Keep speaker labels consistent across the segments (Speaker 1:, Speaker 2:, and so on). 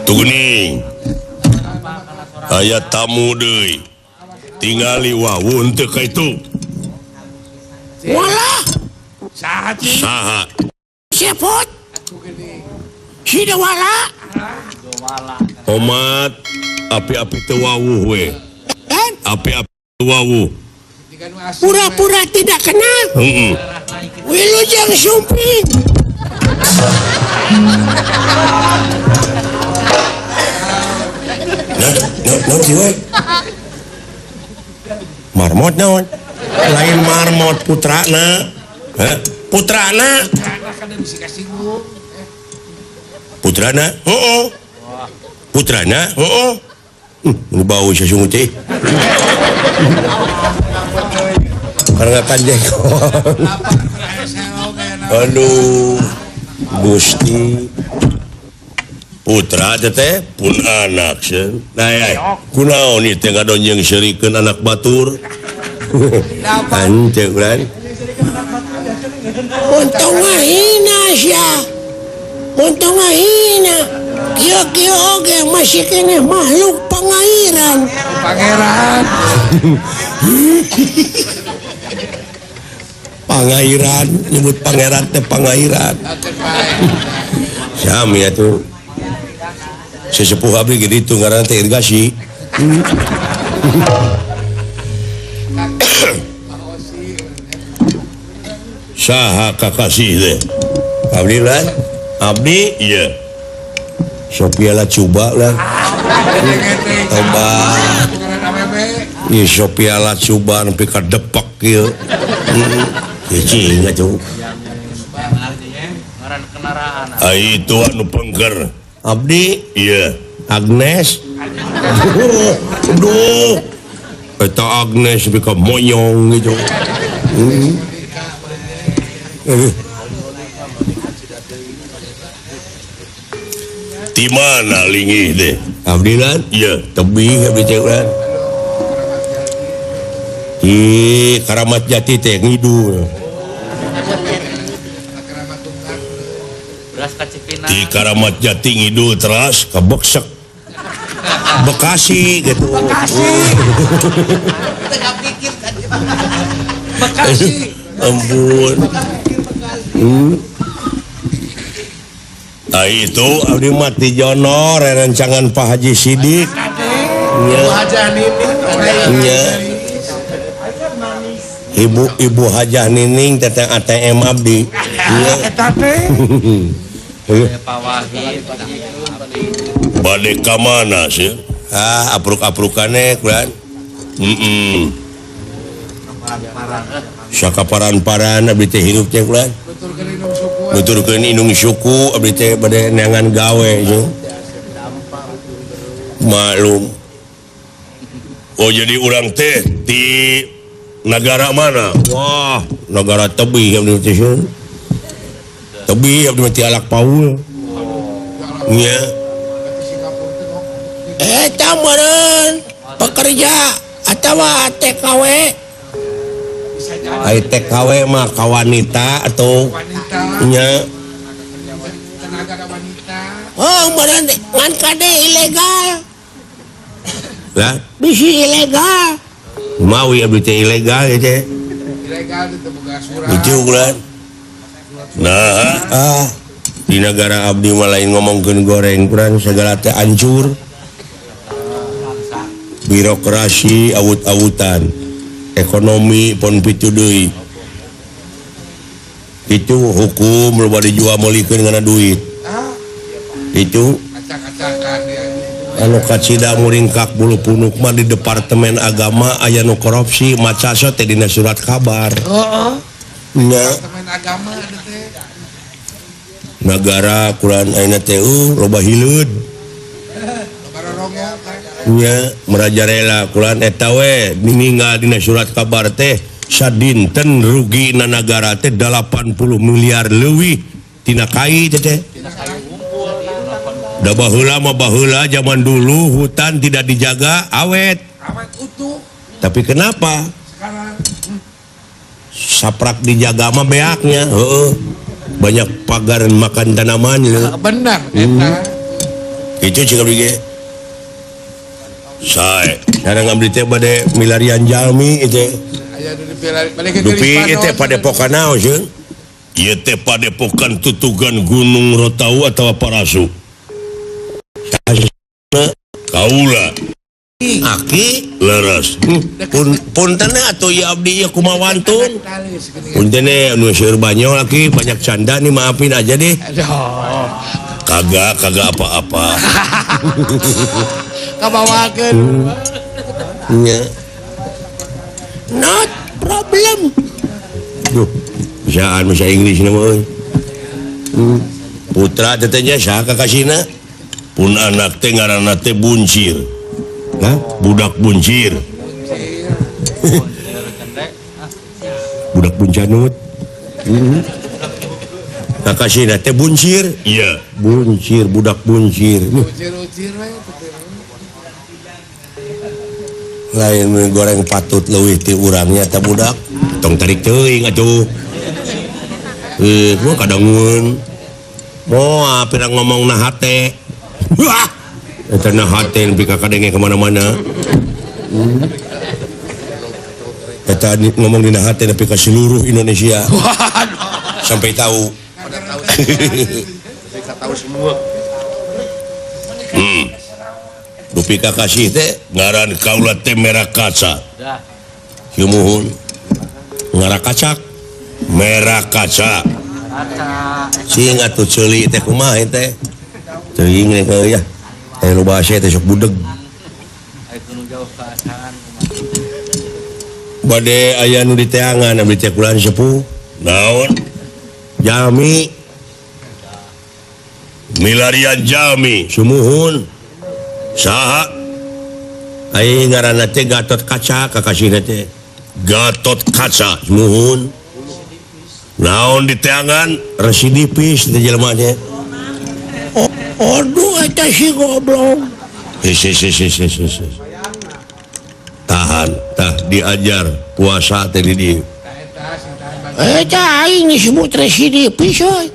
Speaker 1: Tuning aya tamu deui tingali wawun teu ka itu
Speaker 2: walah
Speaker 1: saha
Speaker 2: siapot si wala
Speaker 1: omat api-api teu wawuh we api-api teu wawuh
Speaker 2: pura-pura tidak kenal Wilujeng Sumping
Speaker 1: naon sih we marmot naon lain marmot putrana putrana heeh putrana heeh ini bau sesungguh teh karena kanjeng aduh Gusti putra teh pun anak sen nah kunaon ieu teh ngadonjeng serikeun anak batur anceu urang
Speaker 2: untung ngahina sia untung ngahina kieu oge masih kene makhluk pangairan
Speaker 1: pangairan nyebut pangeran teh pangairan sami atuh sesepuh abdi ge ditu ngaranna teh irgasi saha kakasih teh abdi lah abdi iya Sophia lah coba lah obat iya Sophia lah coba sampai ka depak kieu cing atuh itu anu pengker abdi iya Agnes aduh eta Agnes bika moyong gitu di mana linggih deh abdi lan iya tebih abdi cek lan di Karamat Jati teh ngidul di Karamat Jati ngidul teras ke Beksek Bekasi gitu Bekasi ampun nah itu abdi mati jono rencangan Pak Haji Sidik nya ibu Hajah Nining teteh ATM abdi bade ka mana sih apruk-aprukane kulan sakaparan-paran abdi teh hirup teh kulan nuturkeun indung suku abdi teh bade neangan gawe nya maklum oh jadi urang teh di negara mana wah negara Tebih abdi teh Tebih abdi mati Alak Paul nya
Speaker 2: eta meureun pekerja atawa TKW
Speaker 1: ai TKW mah ka wanita atau nya
Speaker 2: oh meureun ngan kade ilegal
Speaker 1: lah
Speaker 2: bisi ilegal
Speaker 1: mawi abdi teh ilegal ya teh
Speaker 3: ilegal itu boga surat
Speaker 1: itu bulan nah di negara abdi mah lain ngomongkeun goreng kurang segala teh hancur birokrasi awut-awutan ekonomi pon pitu deui itu hukum loba dijual meulikeun ngana duit itu
Speaker 3: acak-acakan dia
Speaker 1: anu kacida muringkak bulu punuk mah di Departemen Agama aya nu korupsi maca teh dina surat kabar nya
Speaker 3: teman agama ada teh
Speaker 1: negara Quran ayeuna teh loba hileud
Speaker 3: barorongnya
Speaker 1: nya merajalela Quran eta we ninggal dina surat kabar teh sadinten rugina negara teh 80 miliar leuwih tina kai teh da baheula mah baheula zaman dulu hutan tidak dijaga awet
Speaker 3: utuh
Speaker 1: tapi kenapa
Speaker 3: sekarang
Speaker 1: saprak dijaga mah beaknya heeh banyak pagar makan tanaman
Speaker 3: Benar, eta.
Speaker 1: itu cik abdi ge saya ngambil teh bade milarian jalmi itu
Speaker 3: Aya nu balik ke
Speaker 1: dupi itu padepokan naon sih ieu teh padepokan tutugan Gunung Rotau atau Parasu kaula aki leres punten atuh ya abdi ieu kumawantun punten anu seueur banyak laki banyak canda nih maafin aja deh
Speaker 3: Aduh.
Speaker 1: kagak apa-apa
Speaker 3: Kabawakeun.
Speaker 1: nya
Speaker 2: Not problem.
Speaker 1: duh bisaan bahasa Inggris nama euy putra tetenya saha kakasina pun anak teh ngaranna teh buncir nah budak buncir budak buncanut kakasina teh buncir iya buncir budak buncir
Speaker 3: Ucir-ucir we.
Speaker 1: lain goreng patut leuwih ti urangnya teh budak tong tarik teuing atuh gua kadangun moal pirang ngomong na hate wah eta na hate nepi ka kadenge ka mana-mana eta ngomong dina hate nepi ka seluruh Indonesia sampai tahu dupi kakasih teh ngaran kaula teh merah kaca himuhun ngarah kacak merah kaca cing atuh ceuli teh kumaha teh teuing teh ya teh lu bahasa teh sok budeg bade aya nu diteangan abdi teh kulan sepuh naon jalmi milarian jalmi sumuhun saha aya ngaranna teh Gatot Kaca kakasihna teh Gatot Kaca sumuhun naon diteangan residipis teh jelema teh
Speaker 2: Aduh, eta si goblok.
Speaker 1: tahan tah diajar puasa teh di dieu
Speaker 2: Eta aing disebut residipis euy.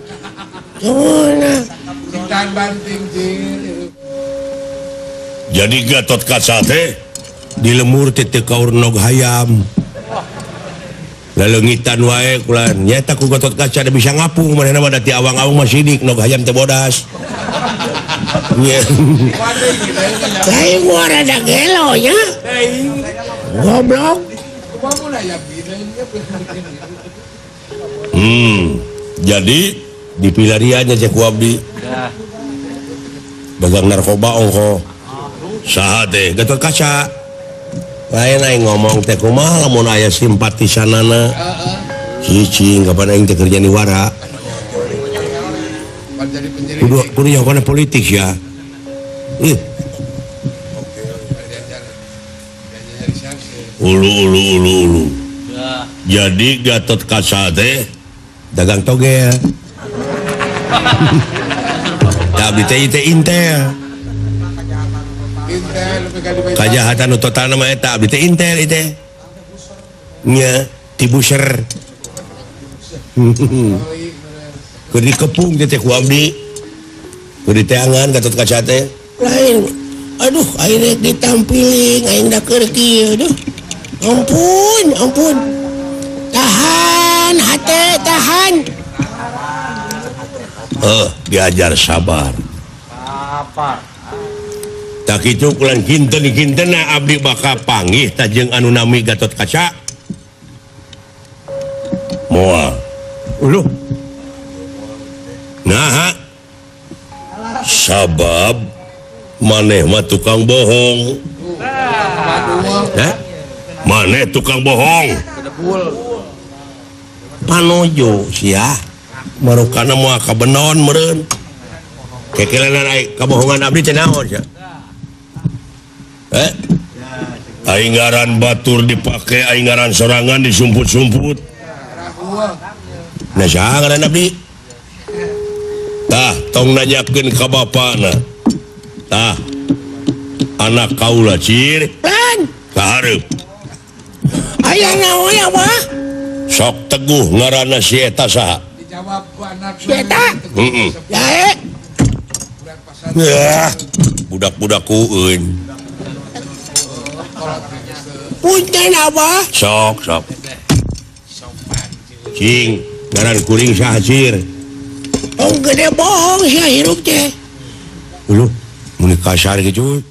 Speaker 2: Tunguna.
Speaker 3: Sintan banting cil.
Speaker 1: jadi Gatot Kaca teh di lemur teh teu kaur nog hayam laleungitan wae kulan nyata ku Gatot Kaca da bisa ngapung manehna mah da ti awang-awang mah sidik nog hayam teh bodas nya
Speaker 2: Kayak gua rada gelo nya. Goblok.
Speaker 1: jadi di pilariannya cek ku abdi dagang narkoba ongko saha teh Gatot Kaca lain aing ngomong teh kumaha lamun aya simpatisanana cicing kapan aing teh kerja di wara
Speaker 3: Jadi penyelidik.
Speaker 1: kudu yang politik ya ulu jadi Gatot Kaca teh dagang togel tapi teh intel
Speaker 3: Intel pegang di
Speaker 1: kajahatan nu total nama eta abdi teh intel ieu teh nya tibuser keur dikepung teh ku abdi keur diteangan Gatot Kaca teh
Speaker 2: Lain. Aduh, aing rek ditampiling, aing da keur kieu duh. Ampun. Tahan, hate, tahan.
Speaker 1: diajar sabar tak kitu kulan kinten-kintena abdi bakal panggih tajeng anu nami Gatot Kaca moal uluh nah sabab maneh mah tukang bohong maneh tukang bohong panojo sia marukana moal kabenon meureun kekelenan ai kabohongan abdi teh naon sia aing ngaran batur dipake aing ngaran sorangan disumput-sumput nah saha ngaran abdi tah tong nanyakeun ka bapana tah anak kaula cir
Speaker 2: Lan,
Speaker 1: kahareup
Speaker 2: aya naon ya, Bah?
Speaker 1: sok Teguh ngaranna si eta saha
Speaker 3: Jawa anak
Speaker 2: Eta.
Speaker 1: Heeh.
Speaker 2: Jahe.
Speaker 1: Ya, budak-budak kueun.
Speaker 2: Punten abah.
Speaker 1: Sok. Cing, ngaran kuring sahajir.
Speaker 2: Oh gede bohong sih hirup teh.
Speaker 1: Uluh, mun kasar gitu.